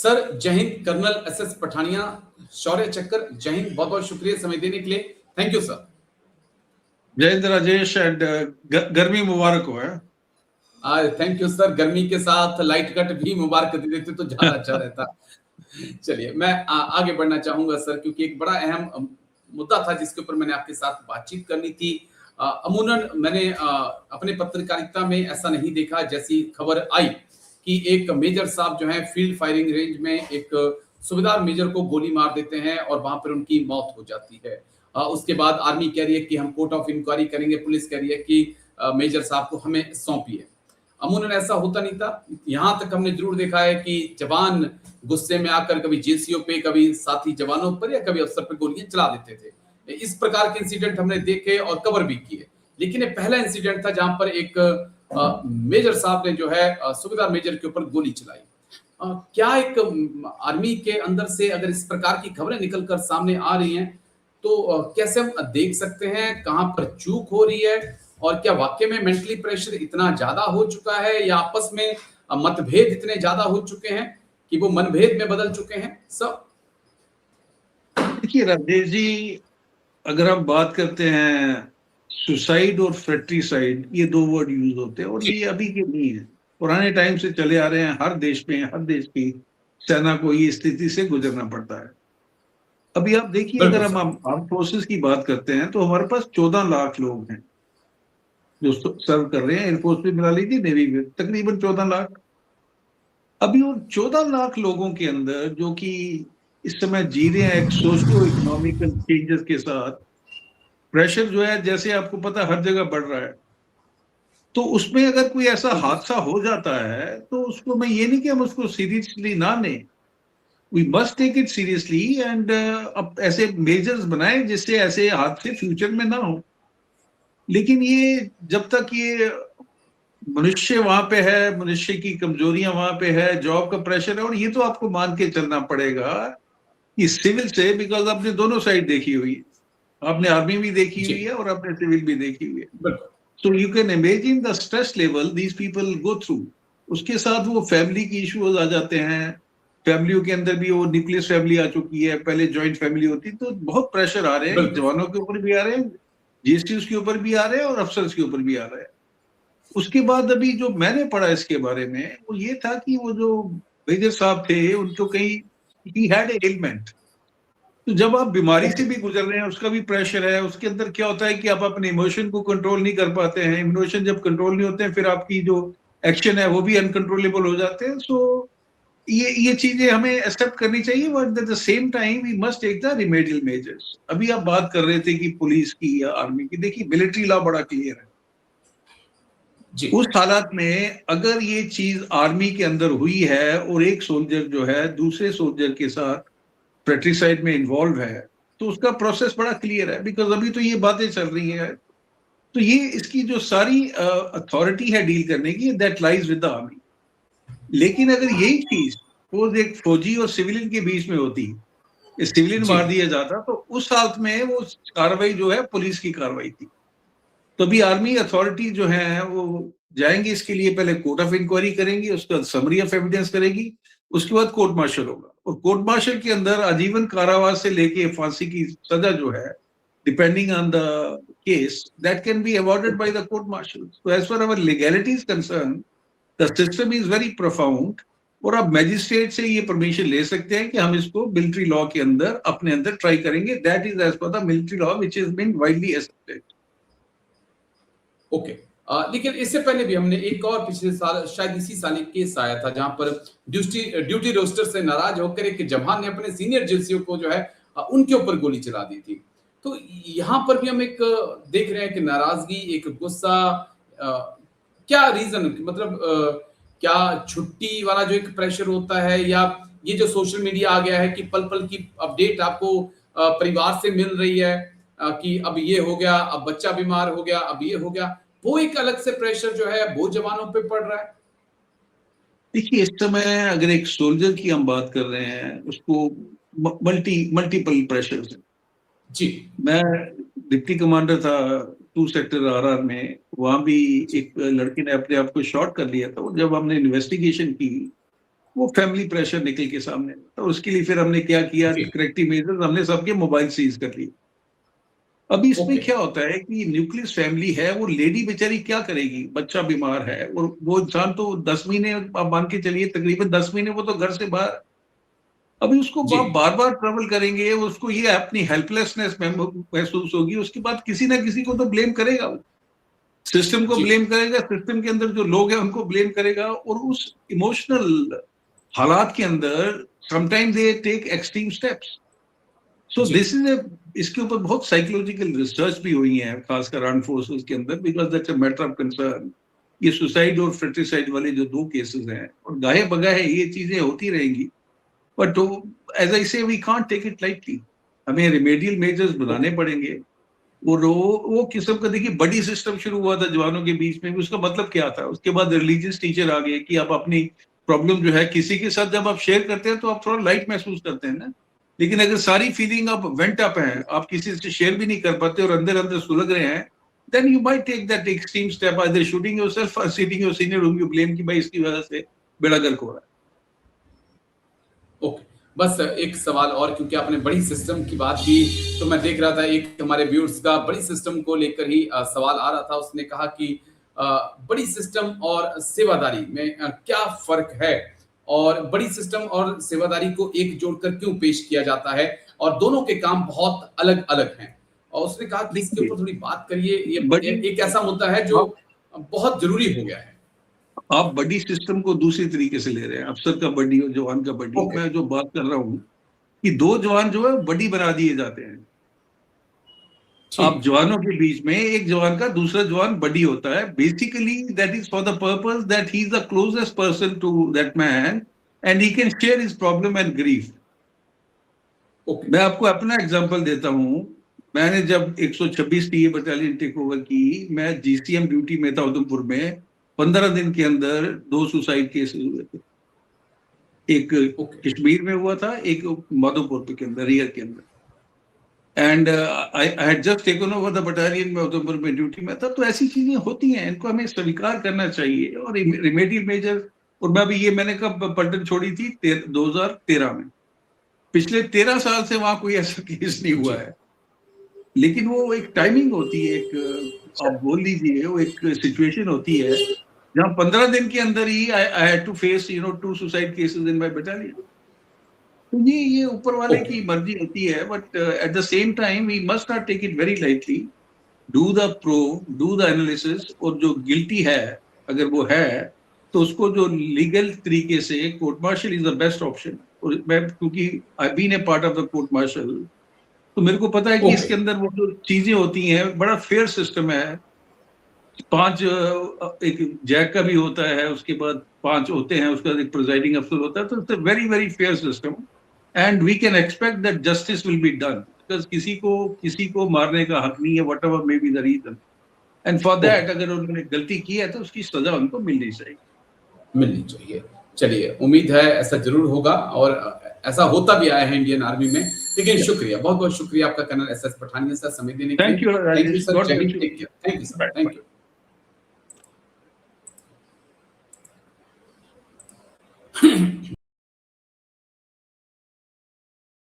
Sir जय Hind, colonel SS Pathania, शौर्य चक्कर। जय हिंद, बहुत बहुत शुक्रिया समय देने के लिए। Thank you sir. जय हिंद राजेश, एंड गर्मी मुबारक हो है। Thank you sir. गर्मी के साथ लाइट कट भी मुबारक दे देते तो ज्यादा अच्छा रहता। चलिए मैं आगे बढ़ना चाहूंगा सर, क्योंकि एक बड़ा अहम मुद्दा था जिसके ऊपर मैंने आपके साथ बातचीत करनी थी। अमूनन मैंने अपने पत्रकारिता में ऐसा नहीं देखा, जैसी खबर आई कि एक मेजर साहब जो है फील्ड फायरिंग रेंज में एक सूबेदार मेजर को गोली मार देते हैं और वहां पर उनकी मौत हो जाती है। उसके बाद आर्मी कह रही है कि हम कोर्ट ऑफ इंक्वायरी करेंगे, पुलिस कह रही है कि मेजर साहब को हमें सौंपिए। अमूनन ऐसा होता नहीं था। यहां तक हमने जरूर देखा है कि जवान गुस्से में आकर कभी जेसीओ पे, कभी साथी जवानों पर या कभी अफसर पर गोलियां चला देते थे। इस प्रकार के इंसिडेंट हमने देखे और कवर भी किए, लेकिन ये पहला इंसिडेंट था जहां पर एक मेजर साहब ने जो है सूबेदार मेजर के ऊपर गोली चलाई। क्या एक आर्मी के अंदर से अगर इस प्रकार की खबरें निकलकर सामने आ रही हैं तो कैसे हम देख सकते हैं कहां पर चूक हो रही है, और क्या वाकई में मेंटली प्रेशर इतना ज्यादा हो चुका है या आपस में मतभेद इतने ज्यादा हो चुके हैं कि वो मनभेद में बदल चुके हैं सब? देखिए राजेश जी, अगर हम बात करते हैं सुसाइड और फ्रेट्रीसाइड, ये दो वर्ड यूज होते हैं और ये अभी के नहीं है, पुराने टाइम से चले आ रहे हैं। हर देश में, हर देश की सेना को ये स्थिति से गुजरना पड़ता है। अभी आप देखिए, अगर हम आर्म फोर्सेस की बात करते हैं तो हमारे पास 14 लाख लोग हैं जो सर्व कर रहे हैं। एयरफोर्स में मिला लीजिए, नेवी में तकरीबन 14 लाख। अभी उन 14 लाख लोगों के अंदर जो कि इस समय जी रहे हैं एक सोशियो इकोनॉमिकल चेंजेस के साथ, प्रेशर जो है जैसे आपको पता हर जगह बढ़ रहा है, तो उसमें अगर कोई ऐसा हादसा हो जाता है तो उसको, मैं ये नहीं कि हम उसको सीरियसली ना लें, we must take it seriously and अब ऐसे मेजर्स बनाएं जिससे ऐसे हादसे फ्यूचर में ना हो। लेकिन ये जब तक ये मनुष्य वहां पे है, मनुष्य की कमजोरियां वहां पे है, जॉब का प्रेशर है, और ये तो आपको मान के चलना पड़ेगा कि सिविल से, बिकॉज आपने दोनों साइड देखी हुई है, आपने आर्मी भी देखी हुई है और आपने सिविल भी देखी हुई है। So you can imagine the stress level these people go through. उसके साथ वो फैमिली की इश्यूज आ जाते हैं। फैमिलियों के अंदर भी वो न्यूक्लियस फैमिली आ चुकी है, पहले जॉइंट फैमिली होती, तो बहुत प्रेशर आ रहे हैं, जवानों के ऊपर भी आ रहे हैं, जीएसटी के ऊपर भी आ रहे हैं और अफसर्स के ऊपर भी आ रहे हैं। उसके बाद अभी जो मैंने पढ़ा इसके बारे में वो ये था कि वो जो मेजर साहब थे उनको कहीं ही हैड एलिमेंट, तो जब आप बीमारी से भी गुजर रहे हैं उसका भी प्रेशर है। उसके अंदर क्या होता है कि आप अपने इमोशन को कंट्रोल नहीं कर पाते हैं। इमोशन जब कंट्रोल नहीं होते हैं फिर आपकी जो एक्शन है वो भी अनकंट्रोलेबल हो जाते हैं। सो ये चीजें हमें एक्सेप्ट करनी चाहिए, but at the same time we must take the remedial measures. अभी आप बात कर रहे थे कि पुलिस की या आर्मी की, देखिए मिलिट्री लॉ बड़ा क्लियर है। उस हालात में अगर ये चीज आर्मी के अंदर हुई है और एक सोल्जर जो है दूसरे सोल्जर के साथ फ्रेट्रीसाइड में इन्वॉल्व है, तो उसका प्रोसेस बड़ा क्लियर है। बिकॉज अभी तो ये बातें चल रही है, तो ये इसकी जो सारी अथॉरिटी है डील करने की, that lies with the army. लेकिन अगर यही चीज वो एक फौजी और सिविलियन के बीच में होती, सिविलियन मार दिया जाता, तो उस हालत में वो कार्रवाई जो है पुलिस की कार्रवाई थी। तो अभी आर्मी अथॉरिटी जो है वो जाएंगे इसके लिए, पहले कोर्ट ऑफ इंक्वायरी करेंगी, उसके बाद समरी ऑफ एविडेंस करेगी, उसके बाद कोर्ट मार्शल होगा। और कोर्ट मार्शल के अंदर आजीवन कारावास से लेके फांसी की सजा जो है, depending on the case, that can be awarded by the court martial. So as far our legality is concern, the system is very profound. और आप मैजिस्ट्रेट से ये परमिशन ले सकते हैं कि हम इसको मिलिट्री लॉ के अंदर अपने अंदर ट्राई करेंगे। That is as per the military law which is been widely accepted. Okay. लेकिन इससे पहले भी हमने एक और पिछले साल, शायद इसी साल, एक केस आया था जहां पर ड्यूटी रोस्टर से नाराज होकर एक जवान ने अपने सीनियर जेसीओ को जो है उनके ऊपर गोली चला दी थी। तो यहां पर भी हम एक देख रहे हैं कि नाराजगी, एक गुस्सा, क्या रीजन, मतलब क्या छुट्टी वाला जो एक प्रेशर होता है, या ये जो सोशल मीडिया आ गया है कि पल पल की अपडेट आपको परिवार से मिल रही है कि अब ये हो गया, अब बच्चा बीमार हो गया, अब ये हो गया, वो एक अलग से प्रेशर जो है वो जवानों पे पड़ रहा है? देखिए, इस समय अगर एक सोल्जर की हम बात कर रहे हैं, उसको मल्टीपल प्रेशर है जी। मैं डिप्टी कमांडर था 2 सेक्टर आरआर में, वहां भी एक लड़की ने अपने आप को शॉट कर लिया था। और जब हमने इन्वेस्टिगेशन की, वो फैमिली प्रेशर निकल के सामने। तो उसके लिए फिर हमने क्या किया, जी, करेक्टिव मेजर्स, हमने सबके मोबाइल सीज कर लिए। अभी इसमें ओके, क्या होता है कि न्यूक्लियस फैमिली है, वो लेडी बेचारी क्या करेगी, बच्चा बीमार है और वो इंसान तो 10 महीने, आप मान के चलिए तकरीबन 10 महीने वो तो घर से बाहर। अभी उसको जी, आप बार बार ट्रेवल करेंगे, उसको ये अपनी हेल्पलेसनेस महसूस होगी, उसके बाद किसी ना किसी को तो ब्लेम करेगा वो। सिस्टम को जी, ब्लेम करेगा, सिस्टम के अंदर जो लोग हैं उनको ब्लेम करेगा, और उस इमोशनल हालात के अंदर sometime they take extreme steps. So जी, दिस इज ए, इसके ऊपर बहुत साइकोलॉजिकल रिसर्च भी हुई है, खासकर आर्म फोर्सेस के अंदर, because that's a matter of concern. ये सुसाइड और फ्रेटिसाइड वाले जो 2 केसेस हैं, और गाहे बगाहे ये चीजें होती रहेंगी, but as I say we can't take it lightly. हमें रेमेडियल मेजर्स बनाने ओके, पड़ेंगे। और वो किस्म का, देखिए बडी सिस्टम शुरू हुआ था जवानों के बीच में भी, उसका मतलब क्या था, उसके बाद रिलीजियस टीचर आ गए कि आप अपनी प्रॉब्लम जो है किसी के साथ जब आप शेयर करते हैं तो आप थोड़ा लाइट महसूस करते हैं ना। लेकिन अगर सारी फीलिंग आप वेंट अप हैं, आप किसी से शेयर भी नहीं कर पाते और अंदर अंदर सुलग रहे हैं, then you might take that extreme step, either shooting yourself or sitting your senior room, you blame कि भाई इसकी वजह से बेड़ा गर्क हो रहा ओके। बस एक सवाल और, क्योंकि आपने बड़ी सिस्टम की बात की, तो मैं देख रहा था एक हमारे व्यूअर्स का बड़ी सिस्टम को लेकर ही सवाल आ रहा था। उसने कहा कि अ, बड़ी सिस्टम और सेवादारी में क्या फ़र्क है? और बड़ी सिस्टम और सेवादारी को एक जोड़कर क्यों पेश किया जाता है? और दोनों के काम बहुत अलग-अलग हैं। और उसने कहा कि इसके है। ऊपर थोड़ी बात करिए, ये बड़ी, एक ऐसा मुद्दा है जो बहुत ज़रूरी हो गया है। आप बडी सिस्टम को दूसरी तरीके से ले रहे हैं, अफसर का बडी और जवान का बडी। ओके, मैं जो बात कर रहा हूँ कि 2 जवान जो है बडी बना दिए जाते हैं। आप ठीक, जवानों के बीच में एक जवान का दूसरा जवान बडी होता है, basically that is for the purpose that he is the closest person to that man, and he can share his problem and grief. Okay, मैं आपको अपना एग्जांपल देता हूँ। मैंने जब 126 टीए बटालियन टेक ओवर की, मैं जीसीएम ड्यूटी में था उधमपुर में। 15 दिन के अंदर 2 सुसाइड केसेस हुए थे। एक ओके, कश्मीर में हुआ था, एक माधोपुर के अंदर, रियर के अंदर। And I had just taken over the battalion में, उधमपुर में ड्यूटी में था। तो ऐसी चीजें होती हैं, इनको हमें स्वीकार करना चाहिए। और रिमेडियल मेजर, और मैं अभी ये मैंने कब पलटन छोड़ी थी, 2013 में। पिछले 13 साल से वहां कोई ऐसा केस नहीं हुआ जी, है। लेकिन वो एक टाइमिंग होती है, एक आप बोल लीजिए, वो एक सिचुएशन होती है जहाँ 15 दिन के अंदर ही I had to face 2 suicide cases in my battalion. तो ये ऊपर वाले ओके, की मर्जी होती है, but at the same time we must not take it very lightly. Do the analysis, और जो गिल्टी है, अगर वो है, तो उसको जो लीगल तरीके से, court martial is the best option. और मैं, क्योंकि I been a part of the court martial, तो मेरे को पता है कि ओके, इसके अंदर वो जो चीजें होती हैं, बड़ा फेयर सिस्टम है। 5 एक जैक का भी होता है, उसके बाद 5 होते हैं, उसके बाद एक प्रिजाइडिंग अफसर होता है। तो it's a very very fair system, and we can expect that justice will be done, because किसी को मारने का हक नहीं है, whatever may be the reason. And for okay, that, अगर उन्होंने गलती की है तो उसकी सजा उनको मिलनी चाहिए। मिलनी चाहिए। चलिए, उम्मीद है ऐसा ज़रूर होगा, और ऐसा होता भी आया है इंडियन आर्मी में। लेकिन शुक्रिया, बहुत-बहुत शुक्रिया आपका कर्नल एसएस पठानिया सर, समय देने के थैंक लिए। You thank you Rajesh, sir, god जय bless Hind, you. Take care. Thank you sir, bye thank bye. You.